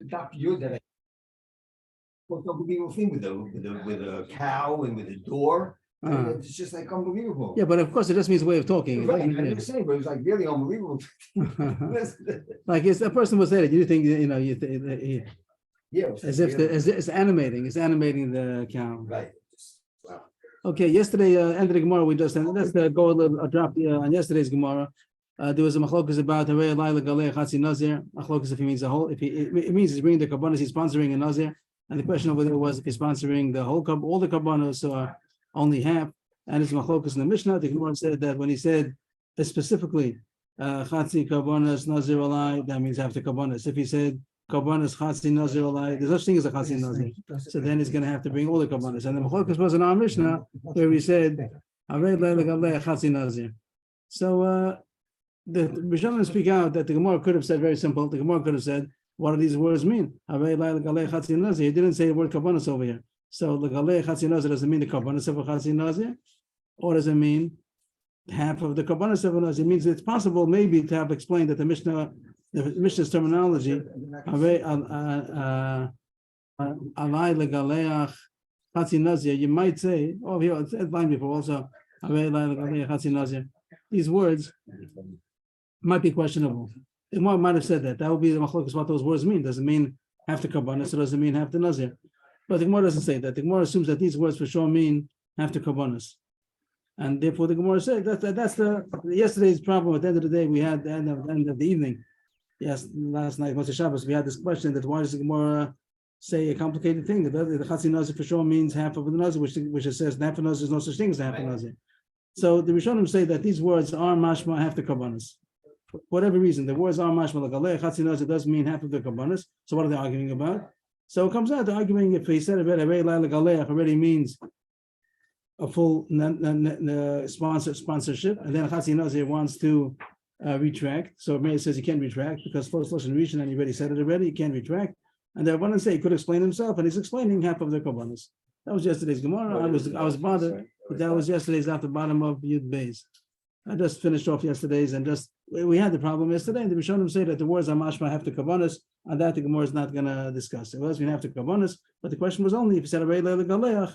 Dr. Yud, what's unbelievable thing with a cow and with a door. It's just like unbelievable. Yeah, but of course it just means a way of talking. Right, I'm just saying, but it's like really unbelievable. Like a person was saying, you think Yeah, as if it's animating the cow. Right. Wow. Okay, yesterday end of the Gemara we just let's go a little drop on yesterday's Gemara. There was a machlokas about Harei Laila Galei Chatzi Nazir. Machlokas if he means the whole, if it means he's bringing the kabbanas, he's sponsoring a Nazir. And the question over there was if he's sponsoring the whole all the kabbanas or only half. And it's machlokas in the Mishnah. The Gemara said that when he said specifically Chatzi kabbanas Nazir alai, that means half the kabbanas. If he said kabbanas Chatzi Nazir alai, there's such thing as a Chatzi Nazir. So then he's going to have to bring all the kabbanas. And the machlokas was in our Mishnah where we said Harei Laila Galei Chatzi Nazir. So the Rishonim speak out that the Gemara could have said very simple. The Gemara could have said, what do these words mean? He didn't say the word kabbanas over here. So the galei chatzi nazir doesn't mean the kabbanas of a chatzi nazir, or does it mean half of the kabbanas of a nazir? It means it's possible maybe to have explained that the Mishnah's terminology, alai legaleach chatzi nazir. You might say, oh, here it's line before also, alai legaleach chatzi nazir. These words might be questionable. The Gemara might have said that. That would be the machlokas what those words mean. Does it mean half the kabbanas or does it mean half the nazir? But the Gemara doesn't say that. The Gemara assumes that these words for sure mean half the kabbanas. And therefore the Gemara said that's the yesterday's problem. At the end of the day, we had the end of the evening. Yes, last night, motzei shabbos, we had this question that why does the Gemara say a complicated thing? The chatzi nazir for sure means half of the nazir, which it says half of the nazir is no such thing as half the nazir. So the Rishonim say that these words are mashma half the kabbanas. For whatever reason, the words are mashma galei chatzi nazir does mean half of the kabbanas. So what are they arguing about? So it comes out they're arguing if he said Harei Laila Galei already means a full sponsorship, and then chatzi nazir wants to retract. So it says he can't retract because first lashon rishon and he already said it already. He can't retract, and they want to say he could explain himself, and he's explaining half of the kabbanas. That was yesterday's Gemara. I was bothered, but that was yesterday's at the bottom of Yud Beis. I just finished off yesterday's and we had the problem yesterday. And the Rishonim say that the words are mashma have to kabbanas, and that the Gemara is not going to discuss. It was we have to kabbanas, but the question was only if he said Harei Laila Galeach.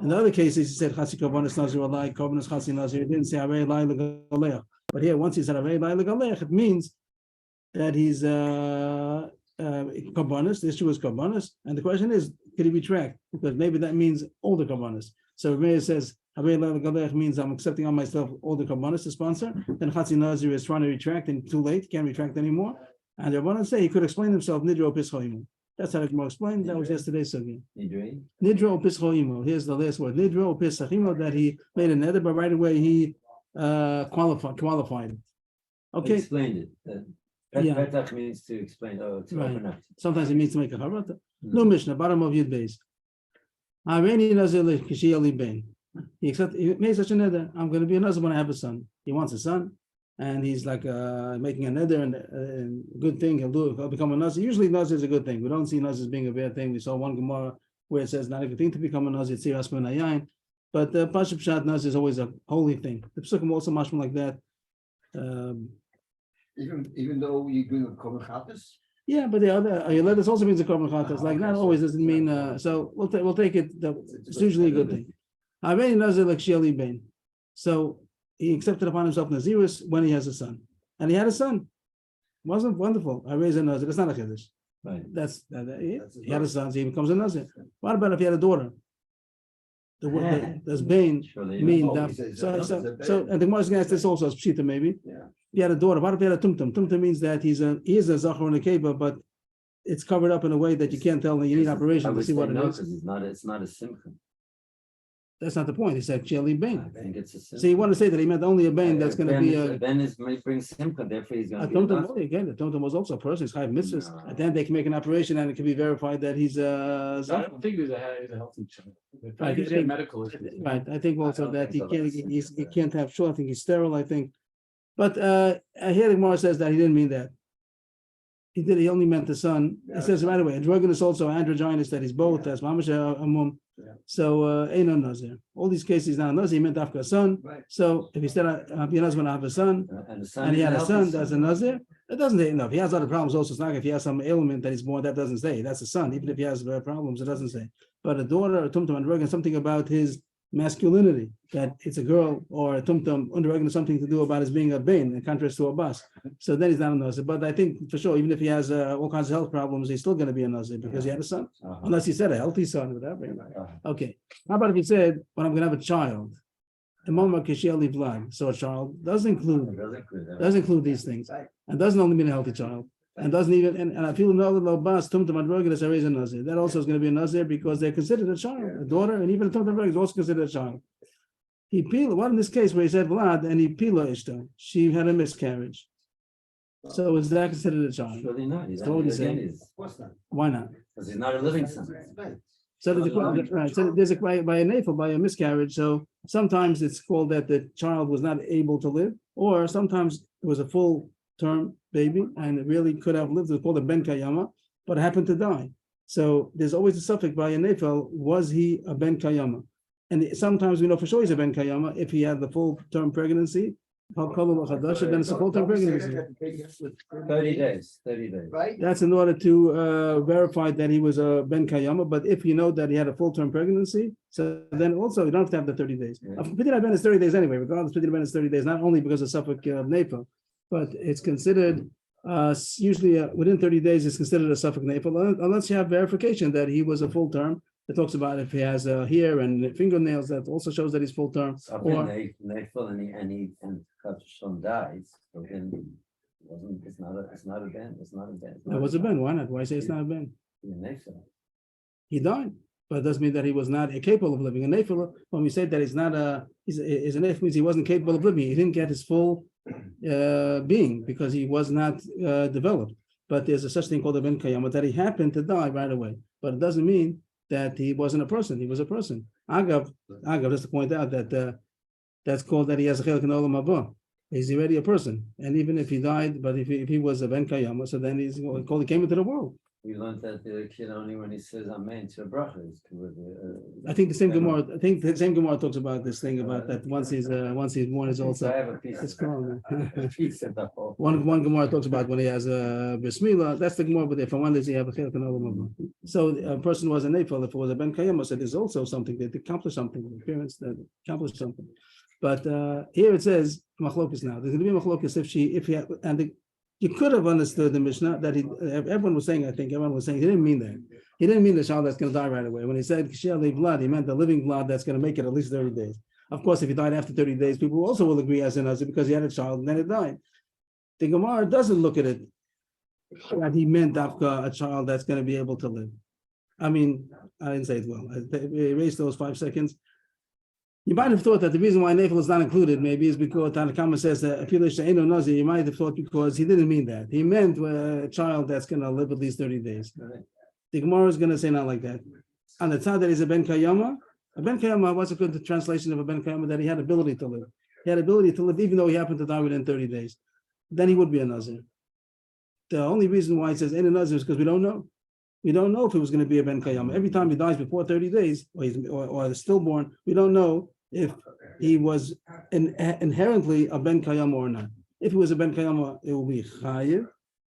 In the other cases, he said Chatzi kabbanas nazir alai, kabbanas Chatzi nazir. He didn't say Harei Laila Galeach. But here, once he said Harei Laila Galeach, it means that he's kabbanas. The issue is kabbanas, and the question is, could he retract? Because maybe that means all the kabbanas. So Meir says Harei Laila Galech means I'm accepting on myself all the kabbanas to sponsor. Then Chatzi Nazir is trying to retract and too late, can't retract anymore. And the Rabbanan say he could explain himself Nidro Pischoimo. That's how the Gemara explained. That was yesterday's sugya. Nidro Pischoimo. Here's the last word. Nidro Pischoimo, that he made a nether, but right away he qualified it. Okay. He explained it. Petach means to explain. Oh, to open up. Sometimes it means to make a harata. No Mishnah, bottom of Yud Beis. He made such a nether. I'm going to be a nazir when I have a son. He wants a son, and he's like making a nether and a good thing. He'll become a nazir. Usually, nazir is a good thing. We don't see nazir as being a bad thing. We saw one Gemara where it says not a good thing to become a nazir. But the Pashup Pshat nazir is always a holy thing. The Psukim also mashma like that. Even though you do a korban chatas. Yeah, but the other Yoledes also means a korban chatas. Like not always doesn't mean. So we'll take it. It's usually a good thing. So he accepted upon himself Nazirus when he has a son, and he had a son. Wasn't wonderful? I raised a Nazir. That's not a chiddush. Right. He had a son, so he becomes a Nazir. What about if he had a daughter? Does Bain mean that? So and the Gemara is going to ask this also as Pshita maybe. Yeah. He had a daughter. What if he had a tumtum? Tumtum means that he is a zachar and a keva, but it's covered up in a way that you can't tell. You need operation to see what it is. It's not a simcha. That's not the point. He said Chili Bain. I think it's a simcha. So you want to say that he meant only a Bain that's going to be a. Ben might bring simcha, therefore he's going to be again, the tumtum was also a person. He's chayav mitzvahs. At the end, they can make an operation and it can be verified that he's a. I don't think he's a healthy child. I think a medical issue. Right. I think also that he can't have sure. I think he's sterile. I think, but here the Gemara says that he didn't mean that. He only meant the son. It says right away, androgynous also androgynous, that he's both as mamash amum. So ain't no nazir. All these cases now nazir, he meant after a son. Right. So if he said Nazir when I have a son, and he had a son, that's a nazir. It doesn't say, no, if he has other problems also, it's not if he has some ailment that he's born, that doesn't say. That's the son. Even if he has problems, it doesn't say. But a daughter, a tumtum undergoing something about his masculinity, that it's a girl, or a tumtum undergoing something to do about his being a bain, in contrast to a bas. So then he's not a nazir. But I think for sure, even if he has all kinds of health problems, he's still going to be a nazir because he had a son. Unless he said a healthy son, whatever. Okay. How about if he said, when I'm going to have a child? So a child does include these things, and doesn't only mean a healthy child, and doesn't even and I feel no bas tumtum adrogin is a nazir. That also is going to be a nazir because they're considered a child, a daughter, and even a tumtum adrogin is also considered a child. He pila. What in this case where he said Vlad and he pila ishta, she had a miscarriage. So is that considered a child? Surely not. He's So what do you say? Of course not. Why not? Because he's not a living son. So there's a, right, so there's a by a nafel, by a miscarriage. So sometimes it's called that the child was not able to live, or sometimes it was a full-term baby and it really could have lived. It's called a ben kayama, but it happened to die. So there's always a suffix by a nafel. Was he a ben kayama? And sometimes we know for sure he's a ben kayama if he had the full-term pregnancy. Then it's a full-term pregnancy. 30 days. Right? That's in order to verify that he was a ben kayama. But if you know that he had a full-term pregnancy, so then also you don't have to have the 30 days. Pidyon ben is 30 days anyway. Regardless, Pidyon ben is 30 days, not only because of suffix of nafel, but it's considered usually within 30 days. It's considered a suffix nafel unless you have verification that he was a full-term. It talks about if he has hair and fingernails, that also shows that he's full term. Or they full and Kachon dies. So then it's not a ben. It was a ben. Why not? Why say it's not a ben? He died, but it doesn't mean that he was not capable of living. A nefil, when we say that he's not a nefil, means he wasn't capable of living. He didn't get his full being because he was not developed. But there's a such thing called a ben kayama that he happened to die right away. But it doesn't mean that he wasn't a person. He was a person. Agav, just to point out that that's called that he has a chelik in olam haba. He's already a person, and even if he died, but if he was a ben kayama, so then he's called he came into the world. We learned that the kid only when he says amen to a bracha is I think the same Gemara. I think the same Gemara talks about this thing about that once he's born is also. I have a piece. It's called. A piece of the whole. One Gemara talks about when he has a bris milah. That's the Gemara, but if one does he have a chelik in olam haba. So a person was a nefil. If it was a ben kayama, so there's also something that accomplished something. Parents that accomplished something. But here it says machlokas now. There's going to be machlokas you could have understood the Mishnah that everyone was saying he didn't mean that. He didn't mean the child that's going to die right away. When he said kishel blood, he meant the living blood that's going to make it at least 30 days. Of course, if he died after 30 days, people also will agree as a nazir because he had a child and then it died. The Gemara doesn't look at it that he meant a child that's going to be able to live. I mean, I didn't say it well. I erased those 5 seconds. You might have thought that the reason why nefil is not included maybe is because Tanakama says that Nazir. You might have thought because he didn't mean that. He meant a child that's going to live at least 30 days. The Gemara is going to say not like that. On the side that he's a ben kayama, what's a good translation of a ben kayama? That he had ability to live. He had ability to live even though he happened to die within 30 days. Then he would be a nazir. The only reason why it says ain't a nazir is because we don't know. We don't know if it was going to be a ben kayama. Every time he dies before 30 days, or is stillborn, we don't know if he was inherently a ben kayama or not. If he was a ben kayama, it will be chayiv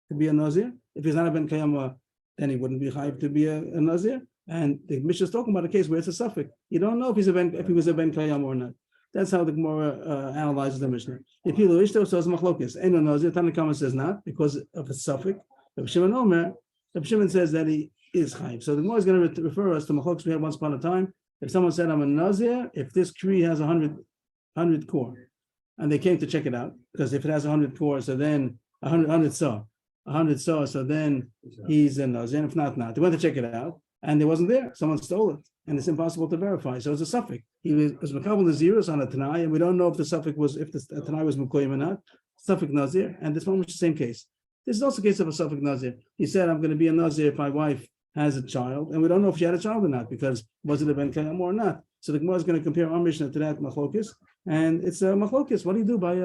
to be a nazir. If he's not a ben kayama, then he wouldn't be chayiv to be a nazir. And the Mishnah is talking about a case where it's a suffix. You don't know if he was a ben kayama or not. That's how the Gemara analyzes the Mishnah. If he loishto says machlokes, ain't no nazir. Tanakama says not because of a suffix. Rabbi Shimon Omer, Rabbi Shimon says that he is chayiv. So the Gemara is going to refer us to machlokes we had once upon a time. If someone said, I'm a nazir, if this tree has 100 core, and they came to check it out, because if it has 100 core, so then 100 saw, so then he's a nazir, if not. They went to check it out, and it wasn't there. Someone stole it, and it's impossible to verify. So it's a suffix. He was makabel nazirus on a tanai, and we don't know if the suffix was, if the tanai was mukoyim or not. Suffix nazir, and this one was the same case. This is also a case of a suffix nazir. He said, I'm going to be a nazir if my wife has a child, and we don't know if she had a child or not because was it a ben kayam or not? So the Gemara is going to compare our Mishnah to that machlokes, and it's a machlokes. What do you do by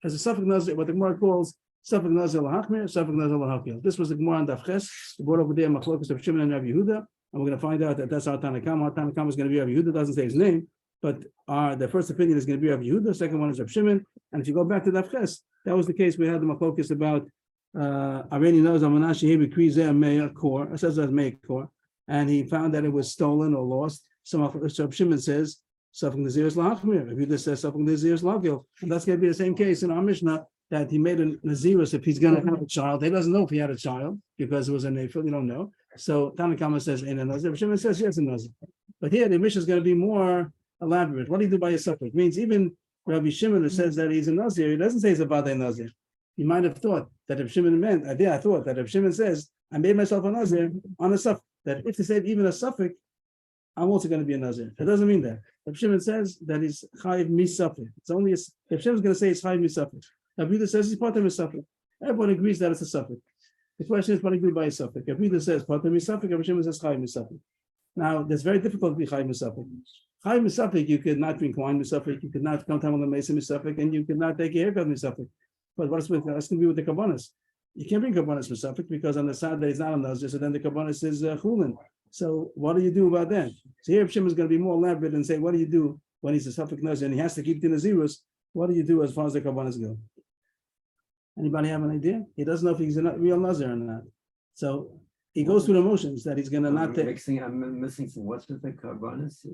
as a suffix nazir? What the Gemara calls suffix nazir lahachmir, suffix nazir lahakil. This was the Gemara on Daf Ches. We brought over there machlokes of Shimon and Rabbi Yehuda, and we're going to find out that that's our Tanakama. Our Tanakama is going to be Rabbi Yehuda. Doesn't say his name, but the first opinion is going to be Rabbi Yehuda. Second one is Rabbi Shimon. And if you go back to Daf Ches, that was the case. We had the machlokes about already knows Amanashi Hebrew Krize Meir Kor. It says that Meir Kor, and he found that it was stolen or lost. So Shimon says, Suffolk Nazir is Lachmir. If you just says Suffolk Nazir is Lagil, and that's going to be the same case in our Mishnah that he made a Nazirus if he's going to have a child. He doesn't know if he had a child because it was a Nephil. You don't know. So Tanakama says in a Nazir. Shimon says yes, a Nazir. But here the Mishnah is going to be more elaborate. What do you do by a Suffolk? It means even Rabbi Shimon who says that he's a Nazir, he doesn't say he's a Badei Nazir. You might have thought that if Shimon meant, I thought that if Shimon says, I made myself a Nazir on a Suffolk, that if they said even a Suffolk, I'm also going to be a Nazir. It doesn't mean that. If Shimon says that he's Chayiv Misafik, it's only if Shimon's going to say it's Chayiv Misafik. If Rita says he's part of Misafik, everyone agrees that it's a Suffolk. The question is what agreed by a Suffolk. If Rita says part of Misafik, if Shimon says Chayiv Misafik. Now, it's very difficult to be Chayiv Misafik. Chayiv Misafik, you could not drink wine Misafik, you could not come to the Mesa Misafik, and you could not take a haircut Misafik. But what's with that's going to be with the Kabbanis? You can't bring Kabbanis Misafik because on the side that he's not a Nazir, so then the Kabbanis is Chulin. So what do you do about that? So here Shimon is going to be more elaborate and say, what do you do when he's a Suffolk Nazir and he has to keep the Nazirus? What do you do as far as the Kabbanis go? Anybody have an idea? He doesn't know if he's a real Nazir or not. So he goes through the motions that he's going to not take. I'm missing some. What's with the Karbanis?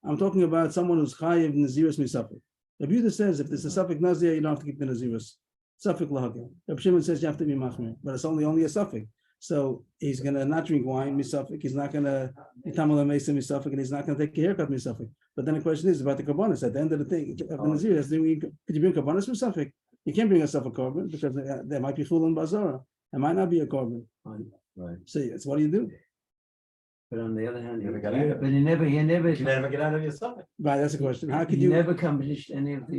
I'm talking about someone who's Chayiv Nazirus Misafik. The Buddha says if there's a Suffolk Nazir, you don't have to keep the Nazirus. Suffolk Lahagil. Reb Shimon says you have to be Machmir, but it's only a Suffolk. So he's going to not drink wine, Misafik. He's not going to Tamal Mesa Misafik, and he's not going to take a haircut Misafik. But then the question is about the Kabbanis. At the end of the thing, of the Nazir, could you bring Kabbanis Misafik? You can't bring a Suffolk korban because there might be Chul and Bazara. It might not be a korban. Right. So it's what do you do? But on the other hand, You never he get out of it. never You never get out of your Suffolk. Right, that's the question. How could he you? never accomplished any of the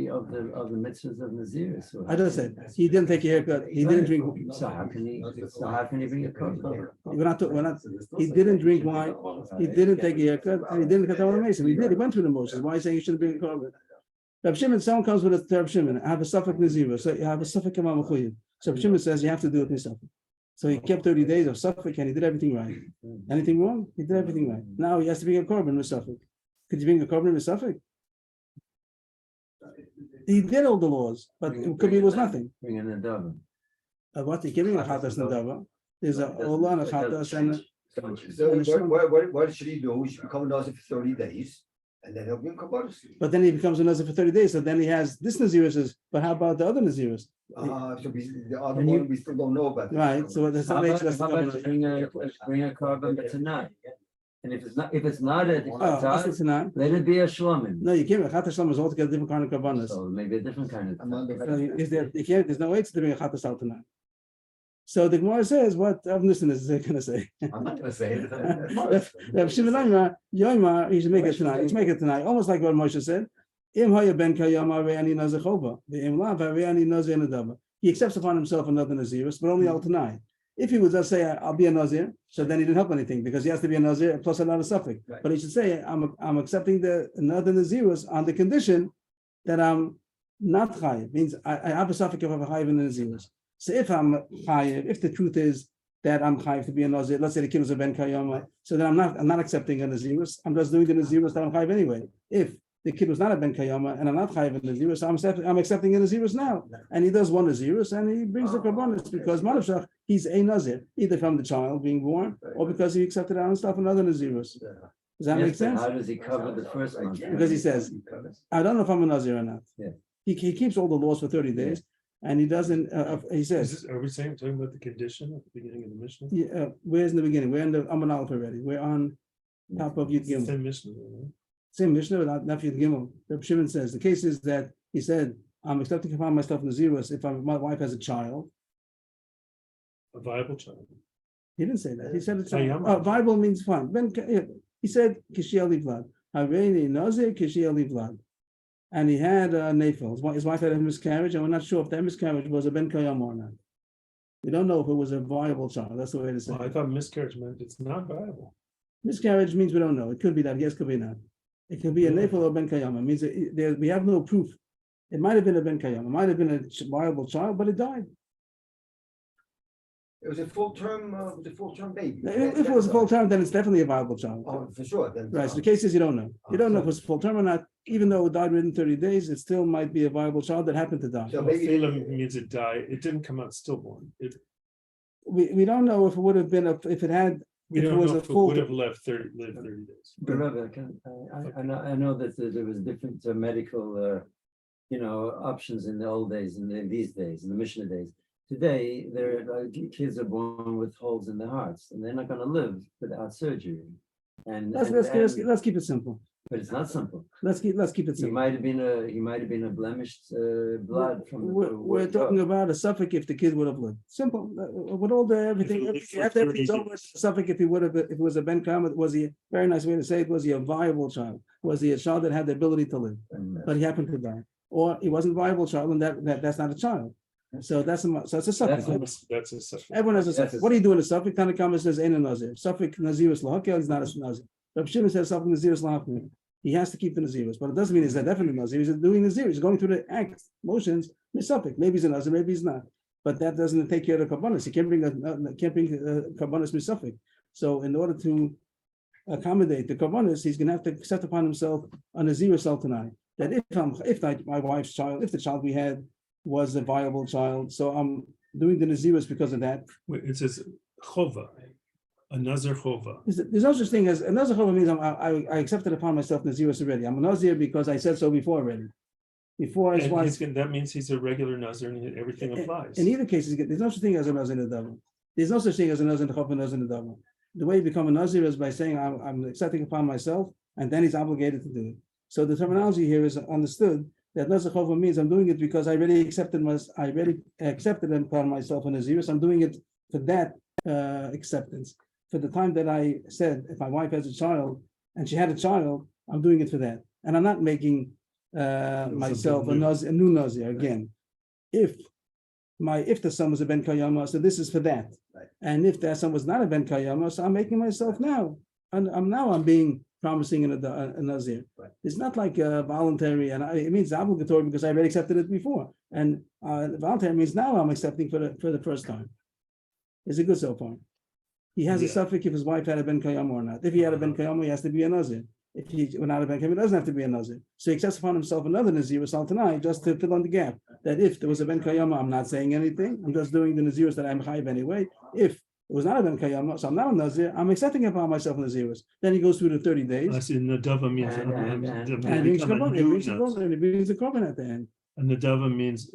mitzvahs of Nazir. So I just said he didn't take a haircut. He didn't drink. So how can he bring a korban? We're not. He didn't drink wine. He didn't take a haircut, and he didn't cut down the mason. He did. He went through the motions. Why are you saying he shouldn't bring a korban? Reb Shimon, someone comes with a Reb Shimon. I have a Suffolk Nazir, so you have a Suffolk Kamal Mechuyev. So Reb Shimon says you have to do it yourself. So he kept 30 days of Suffolk and he did everything right. Anything wrong? He did everything right. Now he has to bring a korban with Suffolk. Could you bring a korban with Suffolk? He did all the laws, but it could be it was nothing. Bring in a dove. What he giving a chatas nadava? There's a ola and a chatas and So what should he do? He should become a Nazir for 30 days, and then he'll bring Kabbanis. but then he becomes a nazir for 30 days. So then he has this nazirus says, but how about the other nazirus? So the other one we still don't know about. Right. So that's How not about, that's how about bring a korban but tonight? And if it's not a tonight. let it be a shlomim. No, you can't. Chatas shlam is altogether different kind of kabbanas. So maybe a different kind of. Is there? You can't. There's no way to bring a chatas out tonight. So the Gemara says, what Avnistan is going to say? I'm not going to say it. Rav Shimon Aimer, Yoimar, he should make it tonight. Let's make it tonight. Almost like what Moshe said. Im haya ben kayama ve'ani nazir chova. Ve'im la ve'ani nazir nedava. He accepts upon himself another nazirus, but only al tonight. If he would just say, I'll be a nazir, so then he didn't help anything because he has to be a nazir plus another suffix. Right. But he should say, I'm accepting another nazirus on the condition that I'm not chayiv. Means I have a suffix if I'm chayiv in the nazirus. So if I'm chayiv, if the truth is that I'm chayiv to be a nazir, let's say the kid was a ben kayama, so then I'm not accepting a nazirus. I'm just doing the nazirus that I'm chayiv anyway. If the kid was not a ben kayama and I'm not chayiv in nazirus, I'm accepting a nazirus now. And he does one nazirus and he brings the karbanis because manavshach he's a nazir either from the child being born or because he accepted on himself another nazirus. Does that make sense? How does he cover the first month? Because he says, I don't know if I'm a nazir or not. Yeah. He keeps all the laws for 30 days. And he doesn't, he says, Are we talking about the condition at the beginning of the Mishnah? yeah, where's in the beginning? We're in the Amman Aleph already. We're on top of Yud Gimel. Same Mishnah, right? Same Mishnah, but not Yud Gimel. Reb Shimon says, the case is that he said, I'm accepting upon myself Nazirus if my wife has a child. A viable child. He didn't say that. He said it's Kayama. viable means fine. He said, Kishia Livlad. Hareini Nazir Kishia Livlad. And he had a nafil. His wife had a miscarriage, and we're not sure if that miscarriage was a ben kayam or not. We don't know if it was a viable child. That's the way to say Well, I it. thought miscarriage meant it's not viable. Miscarriage means we don't know. It could be that. Yes, could be not. It could be a nafil or ben kayam. It means we have no proof. It might have been a ben kayam. It might have been a viable child, but it died. It was a full term baby. If it was a full term, then it's definitely a viable child. Oh, for sure. Then, Right. So the case is you don't know. You don't know if it was full term or not. Even though it died within 30 days, it still might be a viable child that happened to die. So Well, maybe Phelim means it died. It didn't come out stillborn. It we don't know if it would have been, if it had, We if it don't was know a if it full. would have lived 30 days. But Rabbi, I know that there was different medical, options in the old days and in these days, in the Mishnah days. Today, kids are born with holes in their hearts, and they're not going to live without surgery. And Let's keep it simple. but it's not simple. Let's keep it He simple. might have been a blemished blood from the. We're talking about a suffix if the kid would have lived. Simple. With all the everything, If it lived for after 30 everything's over, years. suffix if he would have, if it was a Ben Kama, was he, very nice way to say it, was he a viable child? Was he a child that had the ability to live, but he happened to die? Or he wasn't a viable child, and that's not a child. So that's a suffix. That's a suffix. Everyone has a That's suffix. a What do you do in a suffix? Tanakama says ain't a Nazir. Suffix Nazirus lahakel is not a Nazir. Rav Shimon says something Nazirus lahakel. He has to keep the Nazirus, but it doesn't mean he's a definite Nazir. He's doing Nazir. He's going through the act, motions, suffix. Maybe he's a Nazir, maybe he's not. But that doesn't take care of the kabbanis. He can't bring kabbanis misafik. So in order to accommodate the kabbanis, he's going to have to accept upon himself a Nazirus tonight. That if my wife's child, if the child we had was a viable child, so I'm doing the Nazirus because of that. Wait, it says chova, a nazir chova. There's no such thing as a Nazir Chova means I accepted upon myself Nazirus already. I'm a Nazir because I said so before already. Before his And wife. that means he's a regular nazir and everything applies. In either case, there's no such thing as a Nazir in the Davon. There's no such thing as a Nazir in the Chova, Nazir in the Davon. The way you become a Nazir is by saying I'm accepting upon myself, and then he's obligated to do it. So the terminology here is understood that Nazir Chova means I'm doing it because I already accepted upon myself a Nazirus. I'm doing it for that acceptance. For the time that I said, if my wife has a child and she had a child, I'm doing it for that. And I'm not making myself a new Nazir again. If the son was a Ben Kayama, so this is for that. Right. And if that son was not a Ben Kayama, so I'm making myself now. And I'm being promising a Nazir. Right. It's not like voluntary, and it means obligatory because I already accepted it before. And voluntary means now I'm accepting for the first time. Is it good so far? He has a suffix if his wife had a Ben Kayama or not. If he had a Ben Kayama, he has to be a Nazir. If he were not a Ben Kayama, he doesn't have to be a Nazir. So he accepts upon himself another Nazir tonight just to fill in the gap. That if there was a Ben Kayama, I'm not saying anything. I'm just doing the Nazirus that I'm chayiv anyway. If it was not a Ben Kayama, so I'm not a Nazir, I'm accepting upon myself a Nazirus. Then he goes through the 30 days. I see Nadava means And he brings the korban at the end. and Nadava means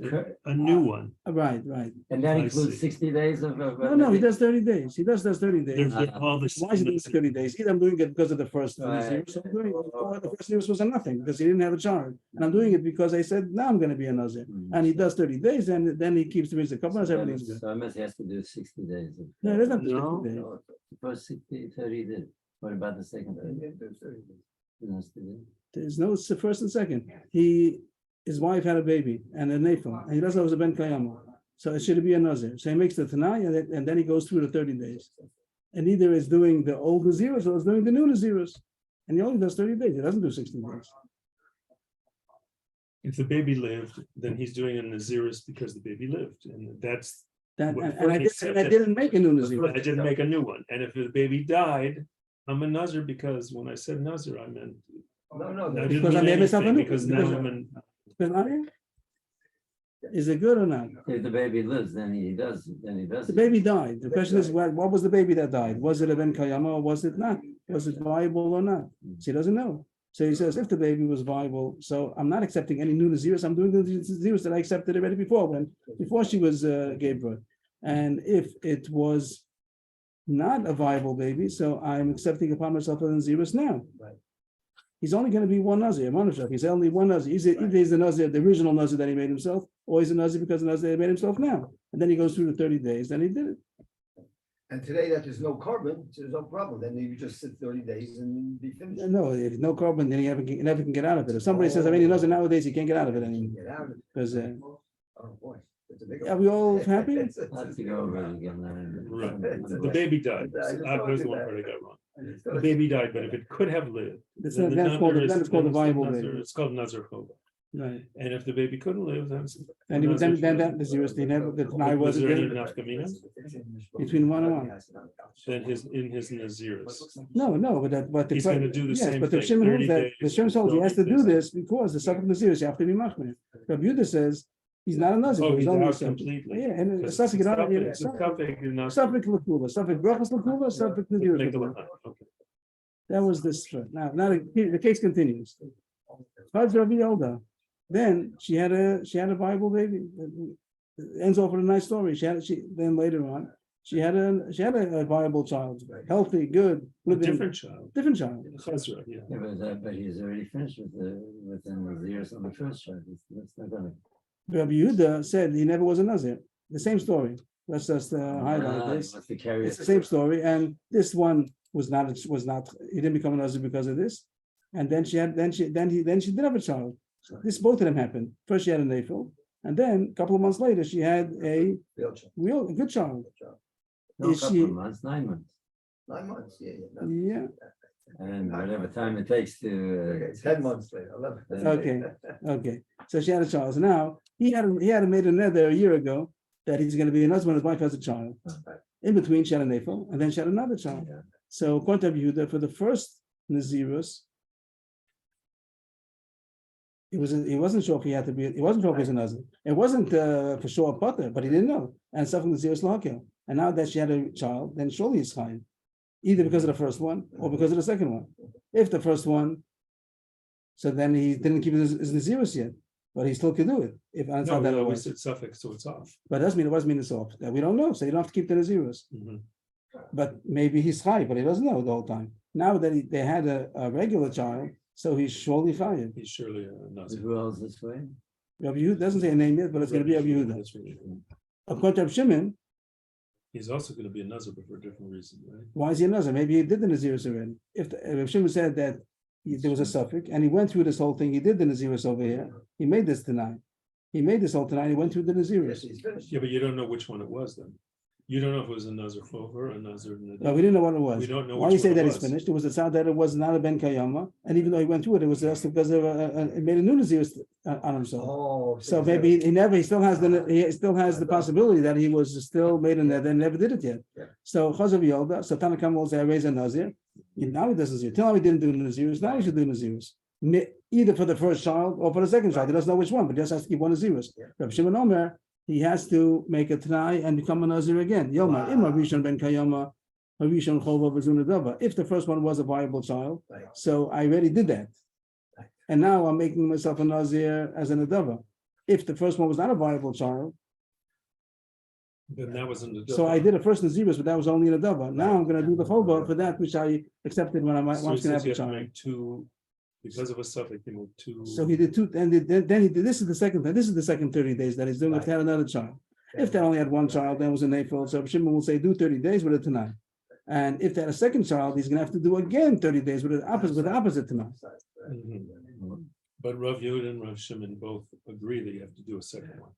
a new one. Right. And that I includes see. 60 days of. No, he does 30 days. He does 30 days. They're all the Why is he doing 30 days? Either I'm doing it because of the first Right. Nazir, so I'm doing it, or the first Nazir was a nothing because he didn't have a child. And I'm doing it because I said, now I'm going to be a Nazir. And he does 30 days, and then he keeps the music. Everything's good. So I must has to do 60 days. No, it doesn't have to No. be 60 days. No, the first 60, 30 did. What about the second? 30? It has to do. There's no first and second. His wife had a baby and a nefil, and he doesn't know it was a Ben Kayama. So it should be a Nazir. So he makes the Tanai, and then he goes through the 30 days. And either is doing the old Nazirus or is doing the new Nazirus. And he only does 30 days. He doesn't do 60 days. If the baby lived, then he's doing a Nazirus because the baby lived, and that's. That, Well, and I didn't make a new Nazir. I didn't make a new one, and if the baby died, I'm a Nazir because when I said Nazir, I meant. No, I didn't Because I mean made myself a anything, new- because now I'm in. Is it good or not? If the baby lives, then he does. The baby died. The question is, what was the baby that died? Was it a Ben Kayama or was it not? Was it viable or not? She doesn't know. So he says, if the baby was viable, so I'm not accepting any new Nazirus. I'm doing the Nazirus that I accepted already before she was gave birth. And if it was not a viable baby, so I'm accepting upon myself a Nazirus now. Right. He's only going to be one Nazir. He's only one Nazir. Either he's the Nazir, the original Nazir that he made himself, or he's a Nazir because the Nazir he made himself now. And then he goes through the 30 days, then he did it. And today that there's no carbon, there's no problem. Then you just sit 30 days and be finished. No, if no carbon, then he never can get out of it. If somebody says, I mean, he Nazir nowadays, he can't get out of it anymore. Get out of it. Because Oh, boy. It's a big are we all happy? I have to go over it again. Right. The baby died. That was the one part I got wrong. The baby died, but if it could have lived. It's then not, the that's called, number then is- it's called a then viable Nazir- baby. It's called Nazir Chova. Right. And if the baby couldn't live, then. And then that Nazirus, they never, the Tanai Was there any wasn't nafkamina? between one and one. Then in his Nazirus. No, but the He's gonna do the yes, same but the thing, Shimon 30 holds that days, the Shimon holds he has to 30 do days. this because the subject Nazirus you have to be machmir. Rabbi Yehuda says He's not a Nazir. Oh, He's he's only a out suffix. completely. Yeah, and Because suffix, it's you don't- yeah, it's a suffix, you're not- suffix l'kula, suffix brachas l'kula, suffix neziris Make the l'kula. line, okay. That was this. Now the case continues. Chaz Rabbi Yelda. Then she had a Bible baby. It ends off with a nice story. Then later on she had a viable child, healthy, good, A living, different child. different child. Chazra, yeah. Yeah, but he's already finished with the Nazir on the first child. That's not gonna. Rabbi Yehuda said he never was a Nazir. The same story. Let's just highlight He this. wants to carry It's it. the same story, and this one was not. He didn't become a Nazir because of this, and then she did have a child. This both of them happened. First she had a nafil, and then a couple of months later she had a good child. No, Is couple she- of months, 9 months, 9 months, yeah. Yeah. and whatever time it takes to. 10 months later, 11. Okay. Okay. So she had a child. So now he had made a nether a year ago that he's going to be a husband. His wife has a child. In between, she had a nafil, and then she had another child. So according to Yehuda, for the first Nazirus, he wasn't sure if he had to be. He wasn't sure if he was a Nazir. It wasn't for sure a potter, but he didn't know. And something Nazirus lahakil. And now that she had a child, then surely he's chayiv, either because of the first one or because of the second one. If the first one, so then he didn't keep his Nazirus yet, but he still could do it. If that's No, how we that always was. said suffix, so it's off. But it doesn't mean it's off. That we don't know. So you don't have to keep the Nazirus. Mhm. But maybe he's chayiv, but he doesn't know the whole time. Now that they had a regular child, so he's surely chayiv. He's surely a Nazir. Who else this way? Rabbi Yehuda doesn't say a name yet, but it's going to be Rabbi Yehuda. That's really cool. According to Rabbi Shimon, He's also going to be a Nazir, but for a different reason, right? why is he a Nazir? Maybe he did the Nazirus already. If Rabbi Shimon said that there was a suffix and he went through this whole thing, he did the Nazirus over here. He made this tonight. He made this whole tonight. He went through the Nazirus. Yeah, but you don't know which one it was then. You don't know if it was a Nazir Fover or a Nazir. No, we didn't know what it was. We don't know Why which you say one that it it's was. finished? It was a sound that it was not a Ben Kayama, and even though he went through it, it was just because of it made a new Nazirus on himself. Oh. So maybe he still has the possibility that he was still made in there, then never did it yet. Yeah. So Chazav Yolda, so Tanakam will say I raise a Nazir. Now he does Nazir. Tell him he didn't do Nazirus. Now he should do Nazirus. Either for the first child or for the second child. He doesn't know which one, but he just has to keep one Nazirus. Yeah. Rabbi Shimon Omer, he has to make a Tanai and become a Nazir again. Yomar, Imar Rishon ben Kayama, Rishon Chova V'Zunadava. If the first one was a viable child, Right. so I already did that. Right. And now I'm making myself a Nazir as an Adava. If the first one was not a viable child, Then that was in the. so I did a first Nazirus, but that was only an Adava. Now I'm going to do the Chova for that which I accepted when I was So going he to have says you a have to child. make two, because of a suffix, you move two. So he did two, and then he did. This is the second. This is the second 30 days that he's doing. If they had another child, if they only had one child, then it was a nafil. So Shimon will say do 30 days with a tanai. And if they had a second child, he's going to have to do again 30 days with the opposite tanai. Mhm. But Rav Yehuda and Rav Shimon both agree that you have to do a second one.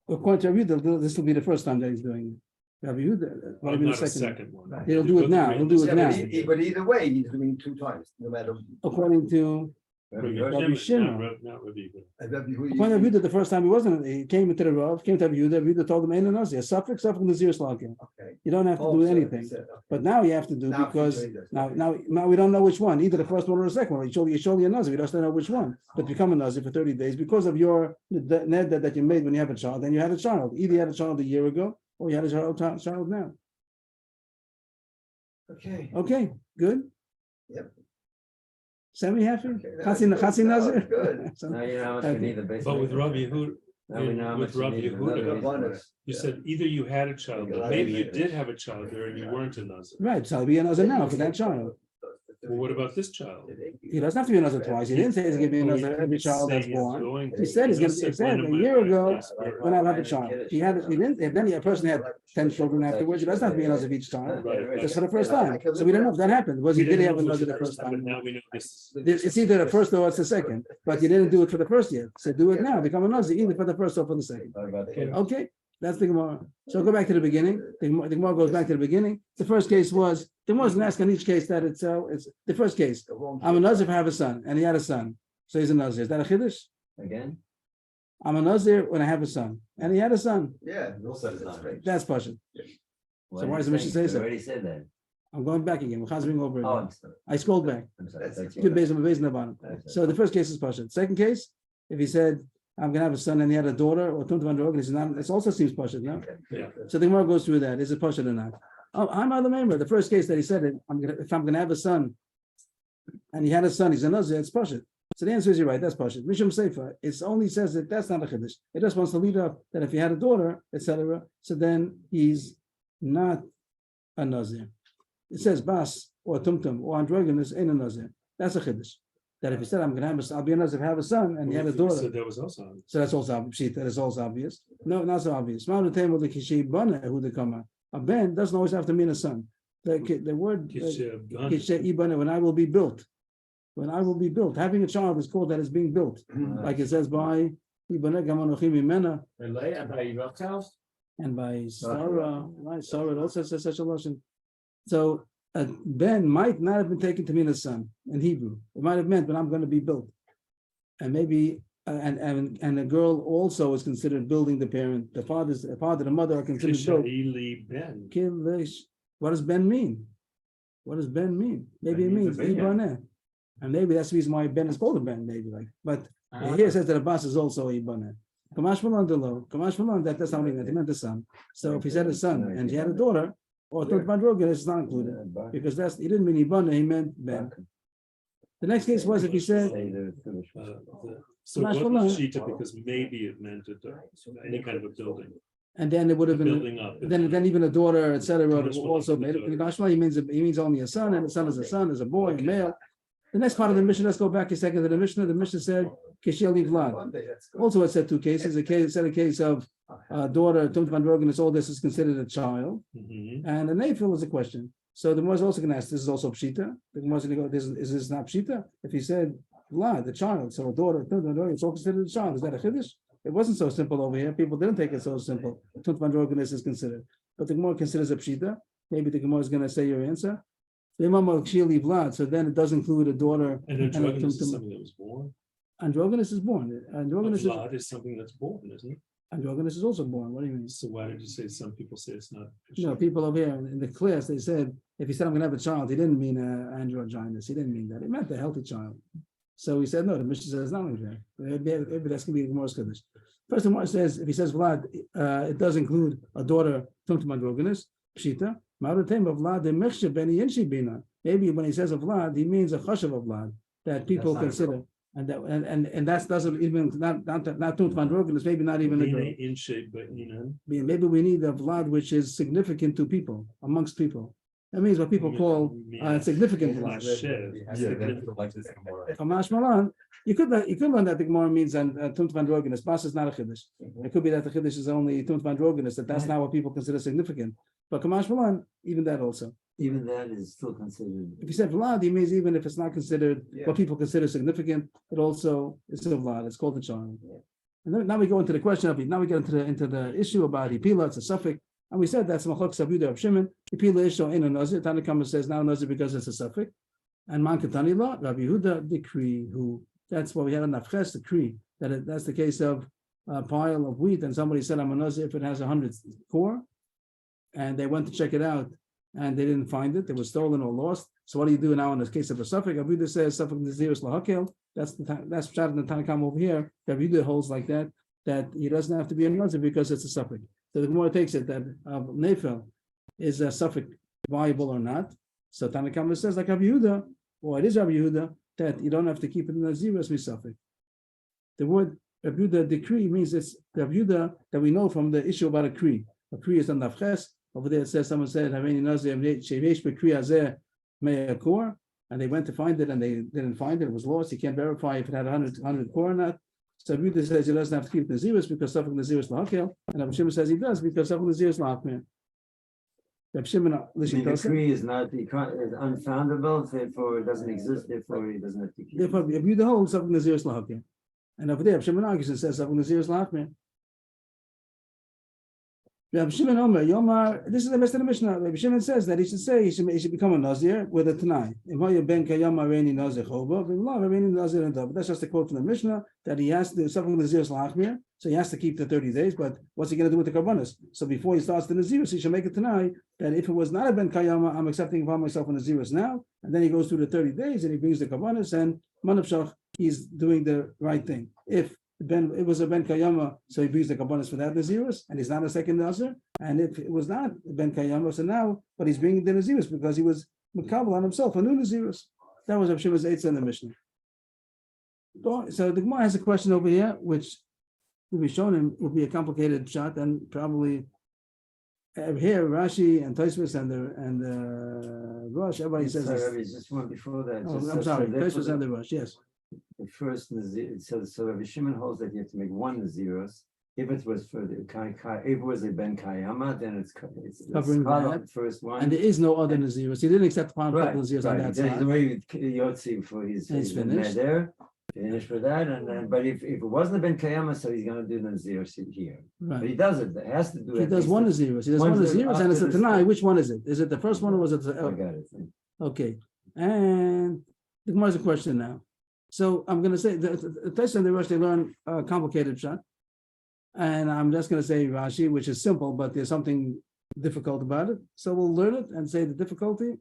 According to Rabbi Yehuda, this will be the first time that he's doing it. Rabbi Yehuda, what Well, do you mean not the a second? second one. He'll do it now. He'll do it now. But either way, he's doing 2 times, no matter. According to Rabbi Rabbi Shimon. Not Rabbi Yehuda. according to Rabbi Yehuda, the first time he came into the Rav, came to Rabbi Yehuda. Rabbi Yehuda told him, "Ain't no Nazir, suffix Nazir Slakin. Okay. You don't have to do anything." But now you have to do Now because future he does. now we don't know which one, either the first one or the second one. You surely a Nazir, we just don't know which one. But become a Nazir for 30 days because of your neder that you made when you have a child. Then you had a child. Either you had a child a year ago or you had a child now. Okay. Okay, good. Yep. Semi-happy? Okay, Chatzi Nazir? good. So- Now you know how much you Okay. need the base. But with Rabbi Yehuda, Now we know how with much you Rabbi need Yehuda, another One base. is- you Yeah. said either you had a child, Yeah, but maybe you yeah. did have a child there and you weren't a Nazir. Right, so I'll be a Nazir now for that child. Well, what about this child? He doesn't have to be a Nazir twice. He didn't say he's going to be a Well, Nazir he every didn't child say that's he's born. going He said he's going to just be, he said said one a of my year ago, lives, or- when I have a child. He didn't, and then a person had 10 children afterwards. He doesn't have to be a Nazir each time. Right. Just for the first time. So we don't know if that happened. Was he did he have a Nazir the first But time? now we know this. It's either the first or it's the second, but you didn't do it for the first yet. So do it now, become a Nazir, either for the first or for the second. Okay, that's the Gemara. So go back to the beginning. The Gemara goes back to the beginning. The first case was, the Gemara doesn't ask on each case that it's the first case. I'm a Nazir if I have a son, and he had a son. So he's a Nazir. Is that a Chiddush? Again? I'm a Nazir when I have a son, and he had a son. Yeah. That's Pasha. What why did does the you Mishnah say? say so? You already said that. I'm going back again. We're chazering over Oh, again. I'm sorry. I scrolled back. I'm sorry. That's That's it. Good base on the base in the bottom. So the first case is Pasha. Second case, if he said, I'm gonna have a son and he had a daughter, or Tumtum Androginus, it also seems pashut, no? Yeah. So the Gemara goes through that. Is it pashut or not? Oh, I'm out of the member. The first case that he said it, if I'm gonna have a son, and he had a son, he's a Nazir, it's pashut. So the answer is you're right, that's pashut. Mishum Seifa, it only says that that's not a chiddush. It just wants to lead up that if he had a daughter, etc., so then he's not a Nazir. It says Bas or Tumtum or Androgynous ain't a Nazir. That's a chiddush. That if he said, I'll be a Nazir if I have a son, and he had a daughter. So that was also obvious. So that's also obvious. That is also obvious. No, not so obvious. A ben doesn't always have to mean a son. The word when I will be built. When I will be built. Having a child is called that is being built. Like it says by and by Sarah. Right, Sarah also says such a lesson. So Ben might not have been taken to mean a son in Hebrew. It might have meant when I'm going to be built. And maybe and a girl also is considered building the parent. The father, the mother are considered built. What does Ben mean? What does Ben mean? Maybe it means Ibaneh. And maybe that's the reason why Ben is called a Ben, maybe like. But here it says that Abbas is also Ibaneh. Kamash Malan Delo. Kamash Malan, that's not mean that he meant a son. So if he said a son and he had a daughter, or it's not included. Because he didn't mean Ibaneh, he meant Ben. The next case was if he said so what was Shita, because maybe it meant any kind of a building. And then it would have been building up. Then even a daughter, etc. Also made it. He means only a son, and a son is a son, is a boy, a male. The next part of the Mishnah, let's go back a second to the Mishnah. The Mishnah said Kisheli Vlad. Also, it said two cases. It said a case of daughter, Tumtum Androginus, all this is considered a child, and a Nephil is a question. So the Gemara is also going to ask, this is also Pshita. The Gemara is going to go, is this not Pshita? If he said Vlad, the child, so a daughter, it's all considered a child. Is that a Chiddush? It wasn't so simple over here. People didn't take it so simple. Tumtum Androginus is considered. But the Gemara considers a Pshita. Maybe the Gemara is going to say your answer. So then it does include a daughter. And androgynous is something that was born. Androgynous is born. Androgynous is something that's born, isn't it? Androgynous is also born. What do you mean? So why did you say some people say it's not? No, people over here in the class, they said if he said I'm going to have a child, he didn't mean androgynous. He didn't mean that. He meant a healthy child. So he said no. The Mishnah says it's not like that. Maybe that's going to be the Gemara's Kaddish. First, the Gemara says if he says Vlad, it does include a daughter Tumtum Androgynous Pshita. Maybe when he says a Vlad, he means a chashav of Vlad that people consider, and that doesn't even not Tumtum Androgynous, maybe not even a girl. Maybe we need a Vlad which is significant to people, amongst people. That means what people call significant Vlad. Kamash Malan, you could learn that the Gemara means Tumtum Androgynous. Bas is not a chiddush. It could be that the chiddush is only Tumtum Androgynous, that's not what people consider significant. But Kamash Malan, even that also. Even that is still considered. If you said Vlad, he means even if it's not considered what people consider significant, it also is still Vlad. It's called the child. And then, now we go into the question of now we get into the issue about Hipila, it's a suffix. And we said that's Machlok Sabuda of Shimon. Hipila Isho in a Nazir. Tanakama says now Nazir because it's a suffix. And Mankatani La, Rabbi Yehuda decree, who that's what we had on Nafches decree, that's the case of a pile of wheat, and somebody said I'm a Nazir if it has 100 core. And they went to check it out, and they didn't find it. It was stolen or lost. So what do you do now in this case of a suffix? Abuda says suffix Nazir lahakel. That's shot in the Tanakam over here. Abuda holds like that he doesn't have to be a Nazir because it's a suffix. So the Gemara takes it that Nefel is a suffix viable or not. So Tanakam says like Rabbi Yehuda, or it is Rabbi Yehuda, that you don't have to keep it in Nazir as suffix. The word Rabbi Yehuda decree means it's Rabbi Yehuda that we know from the issue about a kri. A kri is on Nafches. Over there it says someone said Haveni Nazir Shevesh Bekri Azeh Me'akor, and they went to find it and they didn't find it. It was lost. You can't verify if it had 100 core or not. So Abuda says he doesn't have to keep Naziris because Safak Naziris lahakel, and Rabbi Shimon says he does because Safak Naziris lahakmer. Rabbi Shimon, the decree is unfoundable, therefore it doesn't exist, therefore he doesn't have to keep. Therefore, Abuda holds Safak Naziris lahakel, and over there Rabbi Shimon argues and says Safak Naziris lahakmer. Rabbi Shimon Omer Yomar. This is the best of the Mishnah. Rabbi Shimon says that he should become a Nazir with a Tanai. But that's just a quote from the Mishnah that he has to do something with Nazir's Lachmir, so he has to keep the 30 days. But what's he going to do with the Karbanis? So before he starts the Naziris, he should make a Tanai that if it was not a Ben Kayama, I'm accepting upon myself a Naziris now. And then he goes through the 30 days and he brings the Karbanis and Manavshach, he's doing the right thing. If it was a Ben Kayama, so he brings the kabbanis for that Nazirus, and he's not a second Nazir. And if it was not Ben Kayama, so now, but he's bringing the Nazirus because he was Makabal on himself, a new Nazirus. That was Rav Shimon's Eitzah in the Mishnah. So the Gemara has a question over here, which will be shown him will be a complicated shot, and probably here Rashi and Tosfos and the Rosh, everybody says this. Sorry, just one before that. Oh, just I'm so sorry, therefore Tosfos and the Rosh, yes. The first Nazir, so Rabbi Shimon holds that you have to make one Nazirus. If it was for the if it was a Ben Kayama, then it's Covering called that. the first one. And there is no other Nazirus. He didn't accept the Right, Nazirus on that There's side. the way Yotzi for his It's finished. there. Finish for that, and then, but if it wasn't a Ben Kayama, so he's gonna do Nazirus here. But he Right. does it. It has to do. He at does least one the- Nazirus. He does one one Nazirus Nazirus, and it's a after the Tanai. step. Which one is it? Is it the first one or was it I the? got it. Okay. And the Gemara's a question now. So I'm going to say the Tosfos and the Rosh, they learn a complicated shot. And I'm just going to say Rashi, which is simple, but there's something difficult about it. So we'll learn it and say the difficulty,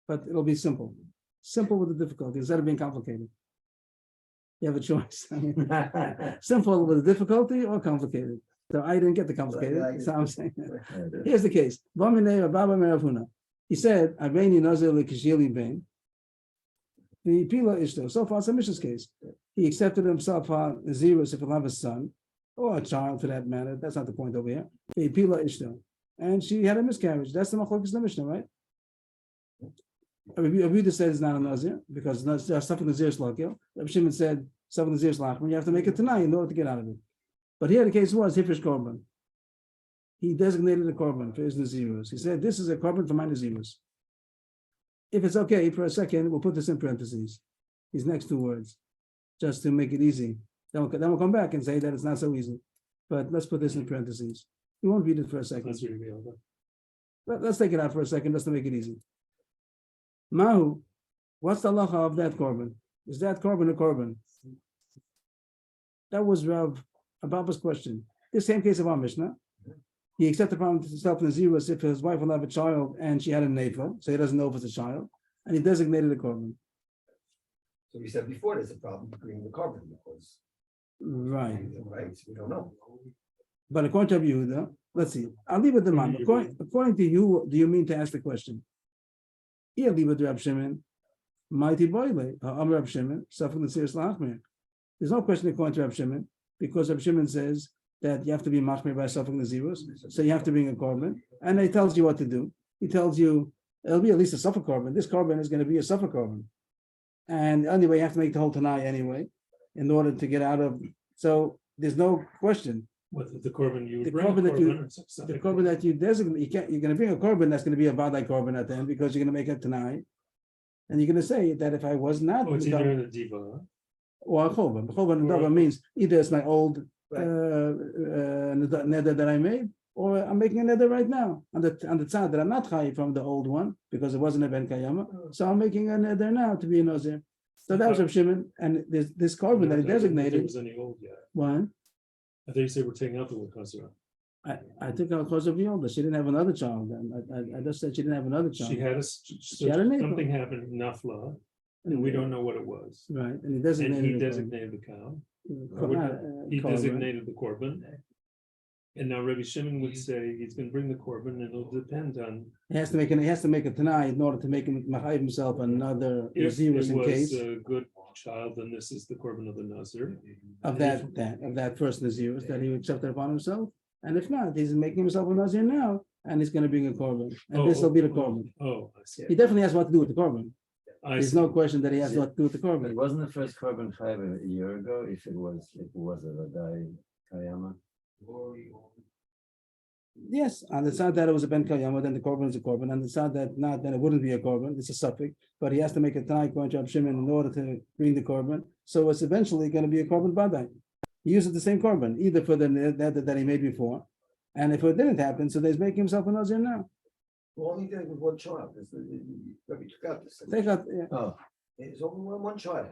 but it'll be simple. Simple with the difficulty instead of being complicated. You have a choice. Simple with the difficulty or complicated. So I didn't get the complicated. That's how I'm saying. Here's the case. He said, Aveni Nazir Lekishili Bain. The Pila Ishto. So far, it's a Mishnah's case. He accepted himself on Nazirus if he'll have a son, or a child for that matter. That's not the point over here. The Pila Ishto. And she had a miscarriage. That's the Machlokes in the Mishnah, right? Abuda said it's not a Nazir because there's stuff in the Nazir Shlakil. Rabbi Shimon said stuff in the Nazir Shlachman. You have to make it tonight in order to get out of it. But here the case was Hifish Korban. He designated a Korban for his Nazirus. He said, this is a Korban for my Nazirus. If it's okay for a second, we'll put this in parentheses. These next two words, just to make it easy. Then we'll come back and say that it's not so easy. But let's put this in parentheses. We won't read it for a second. That's really real. Let's take it out for a second just to make it easy. Mahu, what's the halacha of that korban? Is that korban a korban? That was Rav Ababa's question. The same case of our Mishnah. He accepted upon himself Nazirus if his wife will have a child and she had a neifel, so he doesn't know if it's a child, and he designated a korban. So we said before, there's a problem between the carbon because. Right. Right, we don't know. But according to Rabbi Yehuda, let's see. I'll leave it to man. According to you, do you mean to ask the question? I'll leave it to Rabbi Shimon. Mighty boile. I'm Rabbi Shimon. Suffering the serious lachmir. There's no question according to Rabbi Shimon because Rabbi Shimon says that you have to be machmir by suffering the zeros. So you have to bring a korban, and he tells you what to do. He tells you it'll be at least a suffer korban. This korban is going to be a suffer korban, and anyway, you have to make the whole tanai anyway in order to get out of. So there's no question. What the korban you The would bring? korban that you- or something. The korban that you designate, you're going to bring a korban that's going to be a vadai korban at the end because you're going to make it tanai, and you're going to say that if I was not Oh, it's either in the diva. or a korban, korban Or a- means either it's my old Right. nether that I made, or I'm making a nether right now on the tzad that I'm not chayiv from the old one because it wasn't a ben kayama. So I'm making a nether now to be a nazir. So that was Rav Shimon, and this korban that he There designated. was any old yet. One, I thought you said we're taking out the word kasra. I took out because of Yolda. She didn't have another child. And I just said she didn't have another child. She had had a neighbor. something happened in Nafla, and we don't know what it was. Right, and he And designated. he the designated the cow. korban. He Korban. designated the korban. And now Rabbi Shimon would say he's going to bring the korban, and it'll depend on He has to make a tanai in order to make him machayiv himself another if zeros it in was case a good child, then this is the korban of the Nazir. of that first nazirus that he accepted upon himself. And if not, he's making himself a nazir now, and he's going to bring a korban, and this will be the korban. Oh, I see. He definitely has what to do with the korban. I There's see. no question that he has what to do with the It korban. wasn't the first korban chayv a year ago. If it was a vadai kayama. Yes, on the side that it was a ben kayama, then the korban is a korban. On the side that not, then it wouldn't be a korban. It's a suffix, but he has to make a tanai going to Rav Shimon in order to bring the korban. So it's eventually going to be a korban badai. He uses the same korban, either for the that he made before, and if it didn't happen, so he's making himself a nazir now. Well, only dealing with one child. Rabbi took out this. Take out. Yeah. Oh, It's only one child.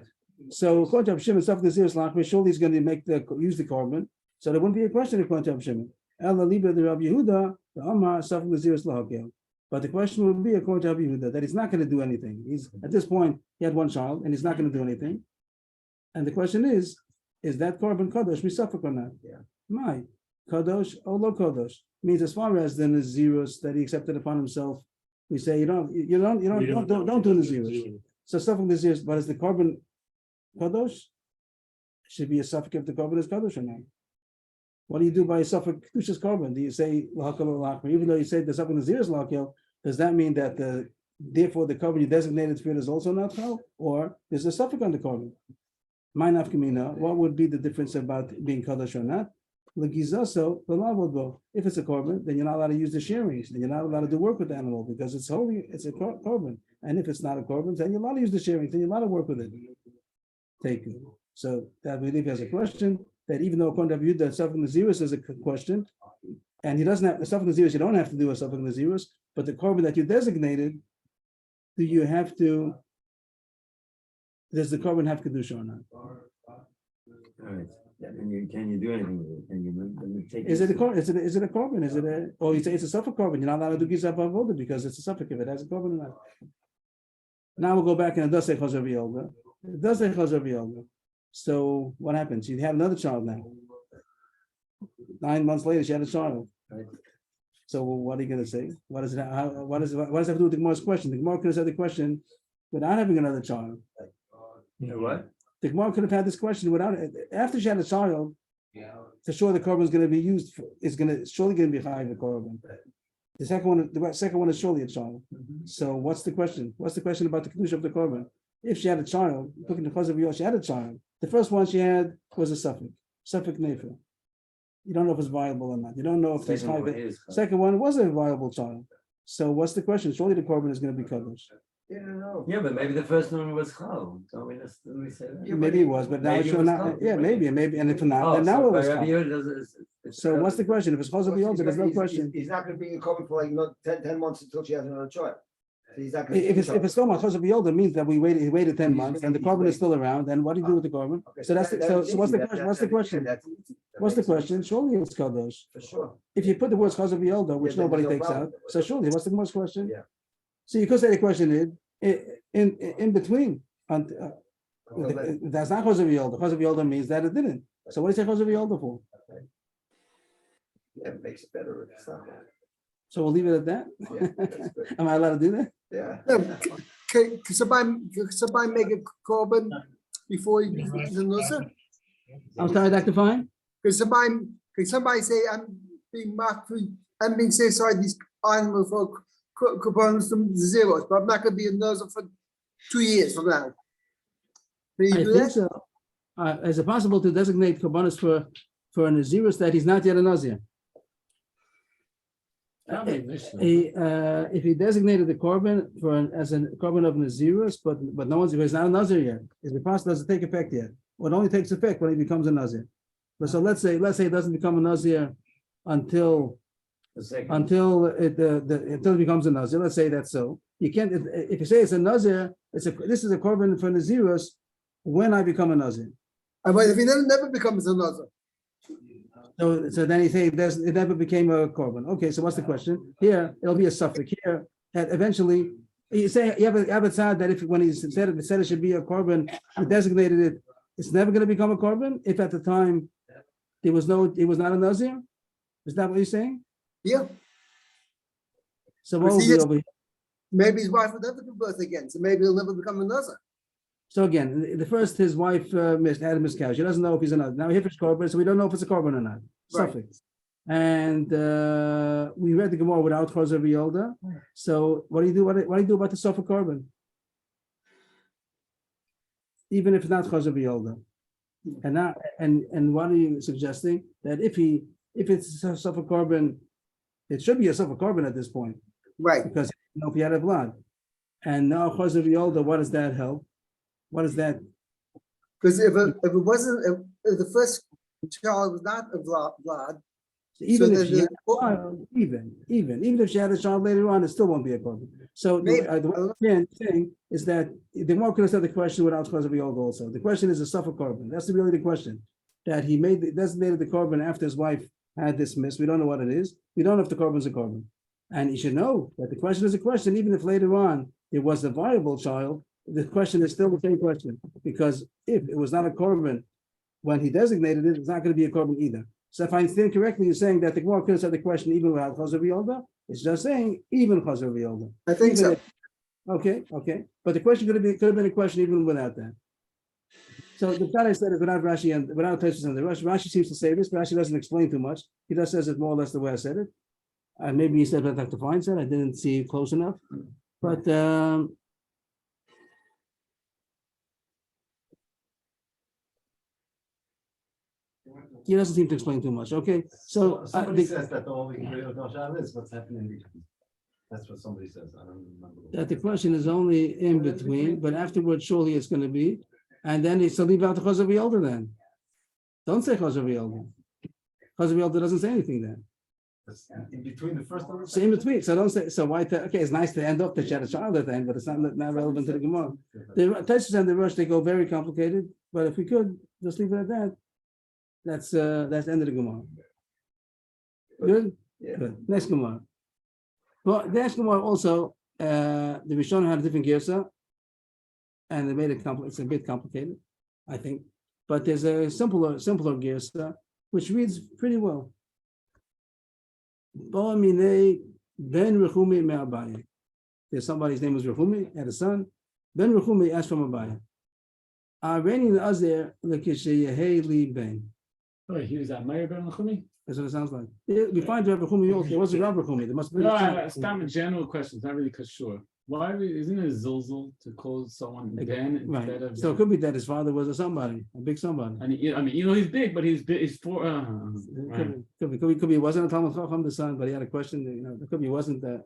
So according to Rav Shimon, stuff the zeros lachmir, surely he's going to use the korban. So there wouldn't be a question according to Rav Shimon. Ella liba the Rabbi Yehuda, the Amar stuff the zeros lahakel. But the question would be according to Rabbi Yehuda that he's not going to do anything. He's at this point he had one child and he's not going to do anything. And the question is, is that korban kadosh misafek or not? Yeah. My kadosh or lo kadosh means as far as the nazirus that he accepted upon himself, we say don't do nazirus. So stuff of nazirus, but is the korban kadosh? Should be a suffix if the korban is kadosh or not. What do you do by a suffix kedushas korban? Do you say lahakal or lahakal? Even though you say the suffix nazirus lahakal, does that mean that therefore the korban you designated for it is also not chal, or there's a suffix on the korban? My nafkamina, what would be the difference about being kadosh or not? Legizaso, the if it's a korban, then you're not allowed to use the shearings, then you're not allowed to do work with the animal because it's holy, it's a korban. And if it's not a korban, then you're allowed to use the shearings, then you're allowed to work with it. Take it. So that we leave as a question that even though according to view that suffix nazirus is a question, and he doesn't have the suffix nazirus, you don't have to do a suffix nazirus, but the korban that you designated, do you have to? Does the korban have kedusha or not? All right. And can you do anything with it? Can you take? Is it a korban? Is it a korban? Is it a? Oh, you say it's a suffix korban. You're not allowed to do gizah avoda because it's a suffix if it has a korban or not. Now we'll go back and it does say chazav yolda. It does say chazav yolda. So what happens? You have another child now. 9 months later, she had a child. Right. So what are you going to say? What does it have to do with the Gemara's question? The Gemara could have said the question without having another child. You know what? The Gemara could have had this question without after she had a child. For sure, the korban is going to be used. It's surely going to be high the korban. The second one is surely a child. So what's the question? What's the question about the kedusha of the korban? If she had a child, looking at the chazal v'yol, she had a child. The first one she had was a suffix nefer. You don't know if it's viable or not. You don't know if there's high. Second one was a viable child. So what's the question? Surely the korban is going to be kadosh. Yeah, but maybe the first one was chal. Don't we say that? Maybe it was, but now it's not. Yeah, maybe, and if not, then now it was chal. So what's the question? If it's chazal v'yol, there's no question. He's not going to be in korban for like 10 months until she has another child. So he's not going If it's still not chazal v'yol, that means that he waited 10 months, and the korban is still around. Then what do you do with the korban? So what's the question? What's the question? What's the question? Surely it's kadosh. For sure. If you put the words chazal v'yol, which nobody takes out, so surely what's the most question? Yeah. So you could say the question is in between. That's not chazal v'yol. Chazal v'yol means that it didn't. So what do you say chazal v'yol for? Yeah, it makes it better if it's not. So we'll leave it at that. Yeah, that's good. Am I allowed to do that? Yeah. Can somebody make a korban before he becomes a nusser? I'm sorry, Dr. Fine. Can somebody say I'm being marked for, I'm being set aside these animals for korbanos from zeros, but I'm not going to be a nusser for 2 years from now. Can you I do think that? so. Is it possible to designate korbanos for a nazirus that he's not yet a nazir? If he designated the korban as a korban of nazirus, but no one's he's not a nazir yet. Is it possible? Does it take effect yet? Well, it only takes effect when he becomes a nazir. But so let's say it doesn't become a nazir until it becomes a nazir. Let's say that's so. You can't if you say it's a nazir. This is a korban for nazirus when I become a nazir. But if he never becomes a nusser, So then he say it never became a korban. Okay, so what's the question? Here it'll be a suffix. Here, that eventually you say you have a tzad that if when he said it should be a korban, he designated it. It's never going to become a korban if at the time it was not a nazir. Is that what you're saying? yeah, So what will be over here? maybe his wife will never give birth again, so maybe he'll never become a nusser. So again, the first his wife had a miscarriage. She doesn't know if he's a nazir. Now he hit korban, so we don't know if it's a korban or not. Right. Suffix. And we read the Gemara without chazav v'yolda. So what do you do? What do you do about the suffix korban? Even if it's not chazav v'yolda. And now, and what are you suggesting? That if it's a suffix korban, it should be a suffix korban at this point Right. because you know if he had a blood. And now chazav v'yolda, what does that help? What is that? Because if the first child was not a blood, Even So if she had a child, even if she had a child later on, it still won't be a korban. So Maybe. the way I'm saying is that the more could have said the question without chazav v'yolda also. The question is a suffix korban. That's really the question. That he designated the korban after his wife had this miss. We don't know what it is. We don't know if the korban is a korban. And you should know that the question is a question, even if later on it was a viable child. The question is still the same question, because if it was not a korban when he designated it, it's not going to be a korban either. So if I understand correctly, you're saying that the Gemara could have said the question even without chazer v'yolda. It's just saying even chazer v'yolda. I think Even so. if- Okay, but the question could have been a question even without that. So the Pshat I said is without Rashi and without Tosfos and the Rashi seems to say this, but Rashi doesn't explain too much. He just says it more or less the way I said it. Maybe he said what Dr. Fine said. I didn't see it close enough, but he doesn't seem to explain too much. Okay, so Somebody says that all we can do with Shabbos is what's happening between. That's what somebody says. I don't remember. that the question is only in between, but afterwards surely it's going to be, and then it's to leave out the chazer v'yolda then. Don't say chazer v'yolda. Chazer v'yolda doesn't say anything then. That's in between the first one. So in between, so don't say, so why, okay, it's nice to end up that she had a child at the end, but it's not relevant to the Gemara. The Tosfos and the Rosh, they go very complicated, but if we could, just leave it at that. That's the end of the Gemara. Good? Yeah. Good. Next Gemara. Well, the next Gemara also, the Rishonim had a different girsa, and they made it it's a bit complicated, I think. But there's a simpler girsa, which reads pretty well. Ben Rechumi me'Abaye. There's somebody's name was Rechumi, had a son. Ben Rechumi asked from Abaye. Areni Nazir l'kishayehei li ben. Oh, he was at Meir Ben Lachumi? That's what it sounds like. We find Rav Rechumi also. It wasn't Rav Rechumi. There must be. No, it's not a general question. It's not really sure. Why isn't it zilzal to call someone Ben Right. instead of? So it could be that his father was a somebody, a big somebody. I mean, he's big, but he's big. He's for. Right. Could be. He wasn't a Talmud Chacham, the son, but he had a question. It could be wasn't that.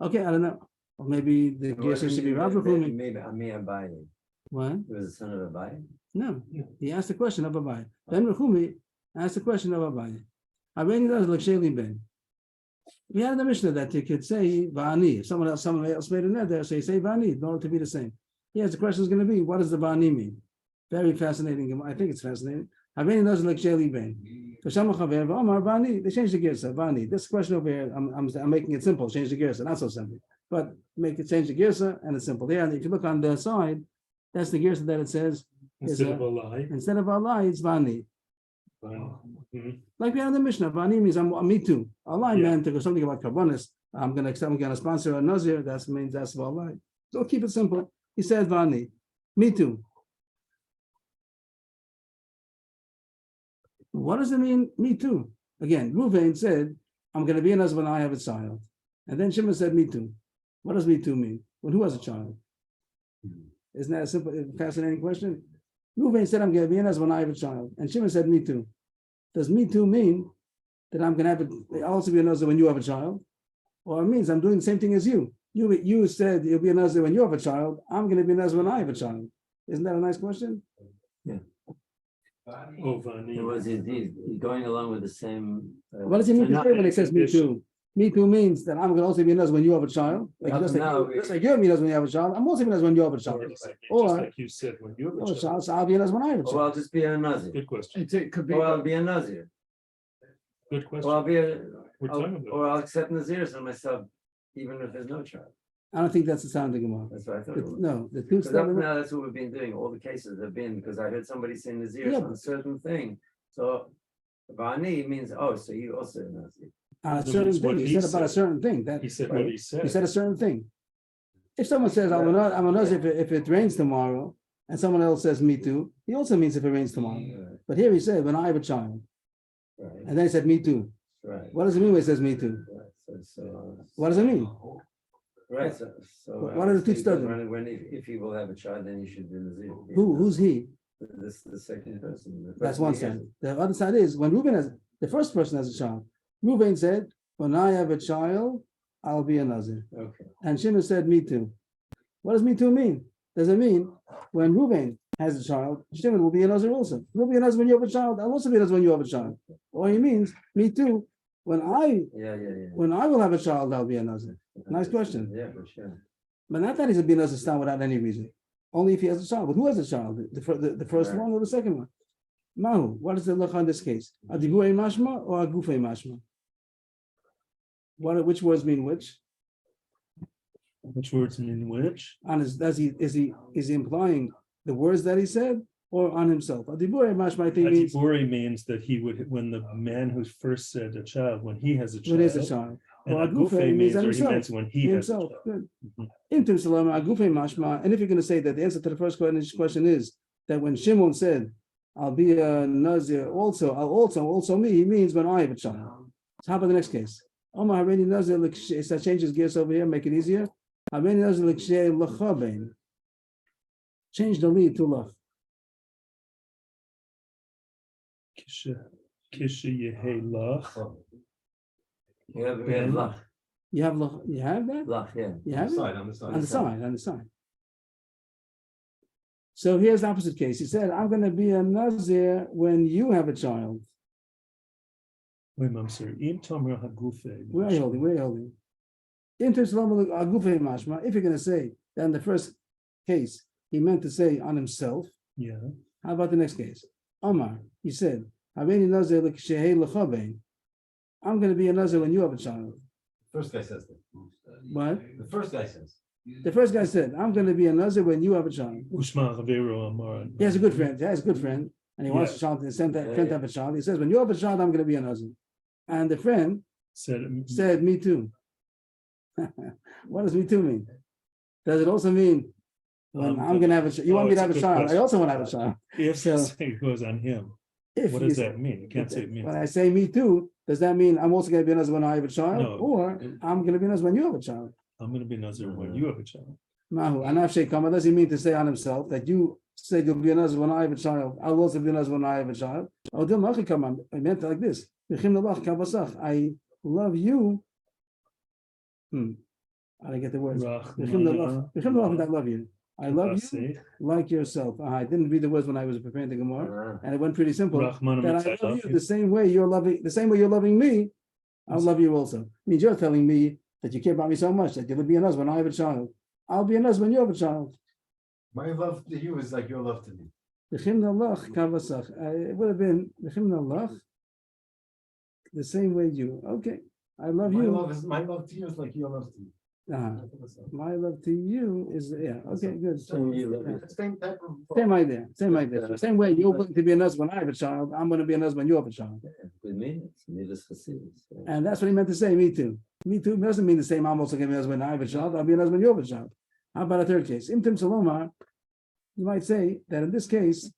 Okay, I don't know. Or maybe the Gersa should be Rav Rechumi. Maybe Ami Abaye. What? He was the son of Abaye. No, he asked the question of Abaye. Ben Rechumi asked the question of Abaye. Areni does l'kshayehei ben. We had the Mishnah that you could say Va'ani. If someone else made a net there, so you say Va'ani in order to be the same. Yes, the question is going to be, what does the Va'ani mean? Very fascinating. I think it's fascinating. Haveni doesn't like Sheli Ben. They changed the girsa. Va'ani. This question over here, I'm making it simple. Change the girsa. Not so simple, but change the girsa and it's simple. There, if you look on the side, that's the girsa that it says Instead of a lie. instead of Allah, it's Va'ani. Mhm. Like we have in the Mishnah, Vani means me too. Allah Yeah. meant to go something about karbonis. I'm gonna sponsor a Nazir. That means that's about Allah. So keep it simple. He said Vani, me too. What does it mean? Me too. Again, Ruvain said, I'm gonna be a Nazir when I have a child. And then Shimon said, me too. What does me too mean? Well, who has a child? Isn't that a simple, fascinating question? Ruvain said, I'm gonna be a Nazir when I have a child. And Shimon said, me too. Does me too mean that I'm going to I'll also be a Nazir when you have a child? Or it means I'm doing the same thing as you. You said you'll be a Nazir when you have a child. I'm going to be a Nazir when I have a child. Isn't that a nice question? Oh, Vani. It was indeed going along with the same. What does he mean to say when he says me too? Me too means that I'm going to also be a Nazir when you have a child. Like just like you're a Nazir when you have a child. I'm also a Nazir when you have a child. Just Or- like you said, when you have a Oh, child. so I'll be a Nazir when I have a Or child. I'll just be a Nazir. Good question. It could be. Or I'll be a Nazir. Good Or I'll question. be a. We're talking about. Or I'll accept Nazirs on myself, even if there's no child. I don't think that's the sound of Gemara. That's what I thought it was. No, the two Because up to stuff. now, that's what we've been doing. All the cases have been because I heard somebody say Nazir Yeah, on a certain thing. So Vani means, oh, so you also a Nazir. A certain What thing. he He said about a said. certain thing. That He said what he he said. said a certain thing. If someone says, I'm a Nazir if it rains tomorrow, and someone else says, me too, he also means if it rains tomorrow. Right, But here he said, when I have a child, right, and then he said, me too. right. What does it mean when he says, me too? Right, so, What does it mean? right, so. What are the two studies? If he will have a child, then he should be Nazir. Who's he? The second person. The That's person one he side. has- The other side is, when Reuben has, the first person has a child, Reuben said, when I have a child, I'll be a Nazir. Okay, And Shimon said, me too. What does me too mean? Does it mean when Reuben has a child, Shimon will be a Nazir also? You'll be a Nazir when you have a child. I'll also be a Nazir when you have a child. Or he means, me too. When I yeah. will have a child, I'll be a Nazir. Nice question. Yeah, for sure. But not that he's a be a Nazir stam without any reason. Only if he has a child. But who has a child? The first Right. one or the second one? Mahu. What is the look on this case? A digurei mashma or a gufei mashma? Which words mean which? Which words mean which? And is he implying the words that he said, or on himself. Adibur mashma means Atiburi means that he would, when the man who first said a child, when he has a when he's a child. child. And Or agufe agufe means, or he himself. means when he has a Himself. child. Good. Mhm. Intim salama agufe mashma. And if you're going to say that the answer to the first question is that when Shimon said, "I'll be a Nazir," also me, he means when I have a child. So how about the next case? Omar Hareni Nazir, that changes gears over here, make it easier. Hareni Nazir l'kshe l'chabein. Change the lead to love. Kisha yehe lach. We have Ben. lach, You have that? lach, yeah. You have it? On the side. On the side. So here's the opposite case. He said, I'm going to be a Nazir when you have a child. Wait, I'm sorry. Im tamra hagufe. Where are you holding? If you're going to say that in the first case, he meant to say on himself, Yeah. how about the next case? Omar, he said, I'm going to be a Nazir when you have a child. First guy says that. What? The first guy says. The first guy said, I'm going to be a Nazir when you have a child. Ushma Chavero Amar. He has a good friend. And he wants a child to send that friend to have a child. He says, when you have a child, I'm going to be a Nazir. And the friend said, me too. What does me too mean? Does it also mean when I'm going to have a child? You want me to have a child? I also want to have a child. If So- it goes on him, If what you does say- that mean? You can't say it means. When I say me too, does that mean I'm also going to be a Nazir when I have a child? No. Or I'm going to be a Nazir when you have a child? I'm going to be Nazir when you have a child. Mahu, Anaf Shekama, does he mean to say on himself that you said you'll be a Nazir when I have a child? I'll also be a Nazir when I have a child. Oh, I meant it like this. I love you. I didn't get the words. I love you. I love you like yourself. I didn't read the words when I was preparing the Gemara, and it went pretty simple. That I love you the same way you're loving me. I'll love you also. Means you're telling me that you care about me so much that you'll be a Nazir when I have a child. I'll be a Nazir when you have a child. My love to you is like your love to me. It would have been the same way you. Okay, I love you. My love to you is like your love to me. My love to you is okay, good. Same type of. Same idea. Same way you're going to be a Nazir when I have a child, I'm going to be a Nazir when you have a child. With me, it's Midas Chasidus. And that's what he meant to say, me too. Me too doesn't mean the same, I'm also going to be a Nazir when I have a child, I'll be a Nazir when you have a child. How about a third case? Imtim Salomar, you might say that in this case,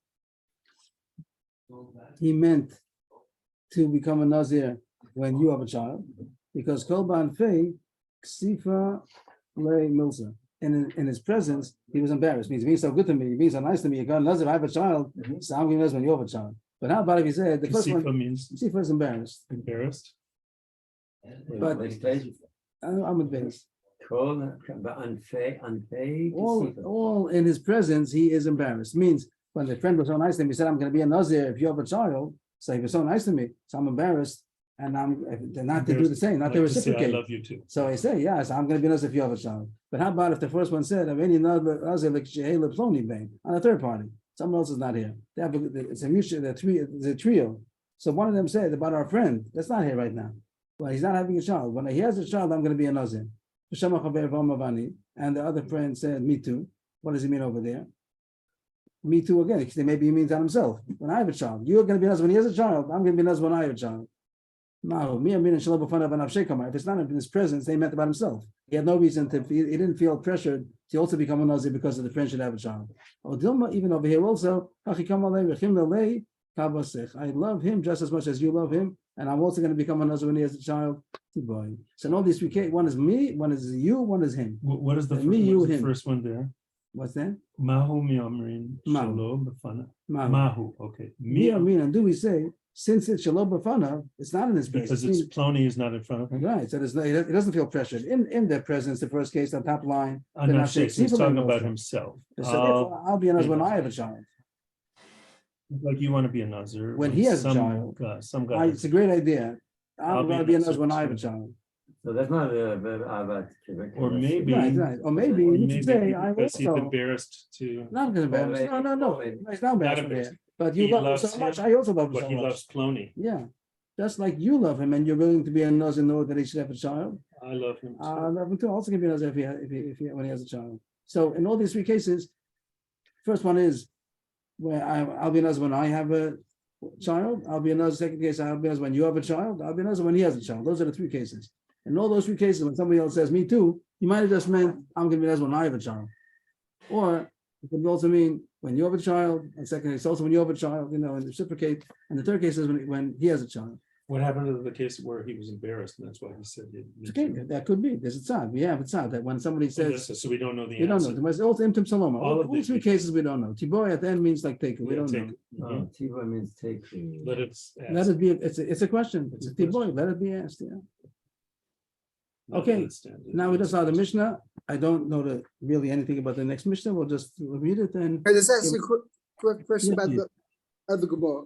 he meant to become a Nazir when you have a child, because Kol Ban Fei, Ksifa Le Milsa. In his presence, he was embarrassed. Means being so good to me, being so nice to me. You got Nazir, I have a child, so I'm going to Nazir when you have a child. But how about if he said the first one? means Ksifa is embarrassed. embarrassed. But- I'm embarrassed. All in his presence, he is embarrassed. Means when the friend was so nice to him, he said, I'm going to be a Nazir if you have a child. So he was so nice to me, so I'm embarrassed. And I'm not to do the same, not to Like say, reciprocate. I love you too. So I say, yes, I'm going to be Nazir if you have a child. But how about if the first one said, on a third party, someone else is not here. They have it's a mutual, it's a trio. So one of them said about our friend, that's not here right now. Well, he's not having a child. When he has a child, I'm going to be a Nazir. And the other friend said, me too. What does he mean over there? Me too again, because maybe he means on himself. When I have a child, you're going to be Nazir when he has a child. I'm going to be Nazir when I have a child. If it's not in his presence, they meant about himself. He had no reason to. He didn't feel pressured to also become a Nazir because of the friend should have a child. Even over here also, I love him just as much as you love him, and I'm also going to become a Nazir when he has a child. So in all these three cases, one is me, one is you, one is him. What is the Me, you, him. first one there? What's that? Mahu miamrin Mahu. shalom b'fana. Mahu. Mahu. Okay. Me, and do we say since it's shalom b'fanav, it's not in his presence. Because it's Plony is not in front of him. Right, so there's no, he doesn't feel pressured. In their presence, the first case, the top line. I'm they're not not saying saying he's talking people about also. himself. So therefore, I'll be a Nazir when I have a child. Like you want to be a Nazir. When he has a some child, guy, some guy. It's a great idea. I'll I'm be going to a be a Nazir Nazir when I have a too. child. So that's not about. Or maybe. Right. Or maybe or you should say, I because he's also. embarrassed to. Not because embarrassed. No. It's not embarrassed. embarrassed. But you He love him loves so much. him, I also love him But so he much. loves Plony. Yeah. Just like you love him and you're willing to be a Nazir in order that he should have a child. I love him too. I love him too. Also, can be a Nazir when he has a child. So in all these three cases, first one is where I'll be nazir when I have a child. I'll be a nazir. Second case, I'll be nazir when you have a child. I'll be a nazir when he has a child. Those are the three cases. In all those three cases, when somebody else says me too, you might have just meant I'm going to be nazir when I have a child, or it could also mean when you have a child. And second case, also when you have a child, and reciprocate. And the third case is when he has a child. What happened to the case where he was embarrassed, and that's why he said it? It's okay, that could be. There's a tzad. We have a tzad that when somebody says, So we don't know the we don't answer. know. It's also imtim saloma. All of All these three cases we don't know. Tiboy at the end means like take it. We Yeah, don't take know. it. Mhm. Tiva means take. Let it. Let ask. it be. It's a question. It's a tiboy. Let it be asked. Yeah. Not Okay, understand it. Now we just saw the Mishnah. I don't know really anything about the next Mishnah. We'll just read it and. I just ask you a quick question Yeah, about the Gemara.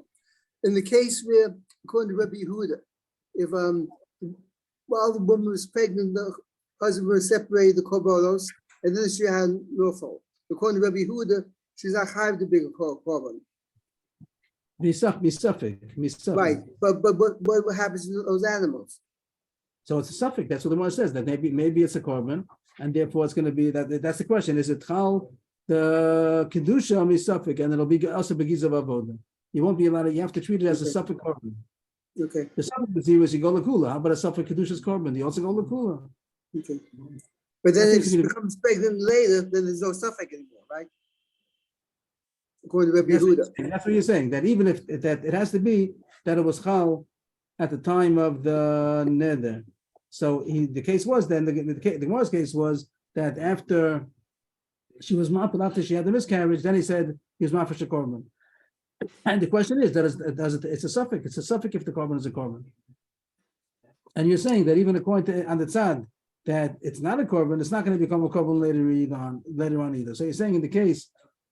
In the case where, according to Rabbi Yehuda, if while the woman was pregnant, the husband was separated the korbanos, and then she had no fault. According to Rabbi Yehuda, she's not chayav the bigger korban. Misafik. Right, but what happens to those animals? So it's a suffix. That's what the Gemara says. That maybe it's a korban, and therefore it's going to be that. That's the question. Is it chal the kedusha misafik, and it'll be also begizav avoda. You won't be allowed. You have to treat it as a Okay. suffix korban. Okay, The suffix is you go lakula. How about a suffix kedusha's korban? You also go lakula. okay. But then I if think she you- becomes pregnant later, then there's no suffix anymore, right? According to Rabbi That's what Yehuda. you're saying. That's what you're saying. That even if that it has to be that it was chal at the time of the neder. So the case was then the Gemara's case was that after she was mapul, after she had the miscarriage, then he said he was mafresh a korban. And the question is, does it? It's a suffix. It's a suffix if the korban is a korban. And you're saying that even according to on the tzad that it's not a korban, it's not going to become a korban later on either. So you're saying in the case.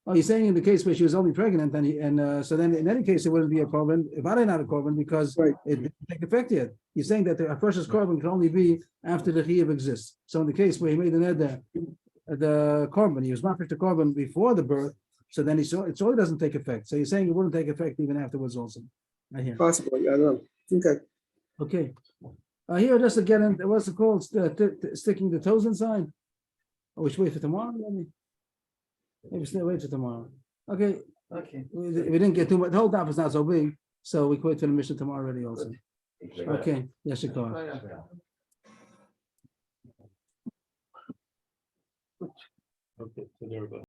Oh, you're saying in the case where she was only pregnant, and so then in any case it wouldn't be a korban. If I not a korban because Right. it didn't take effect yet. You're saying that the first korban can only be after the chiyuv exists. So in the case where he made the neder, the korban, he was not the korban before the birth. So then it only doesn't take effect. So you're saying it wouldn't take effect even afterwards also. I hear. Possibly, I don't know. Okay. Okay. Here just again, what's it called? Sticking the toes inside. Oh, we should wait for tomorrow. Maybe still wait for tomorrow. Okay. Okay. We didn't get too much. The whole daf is not so big, so we quit for the mission tomorrow already also. Okay. Yes, you go. Okay, so there we go.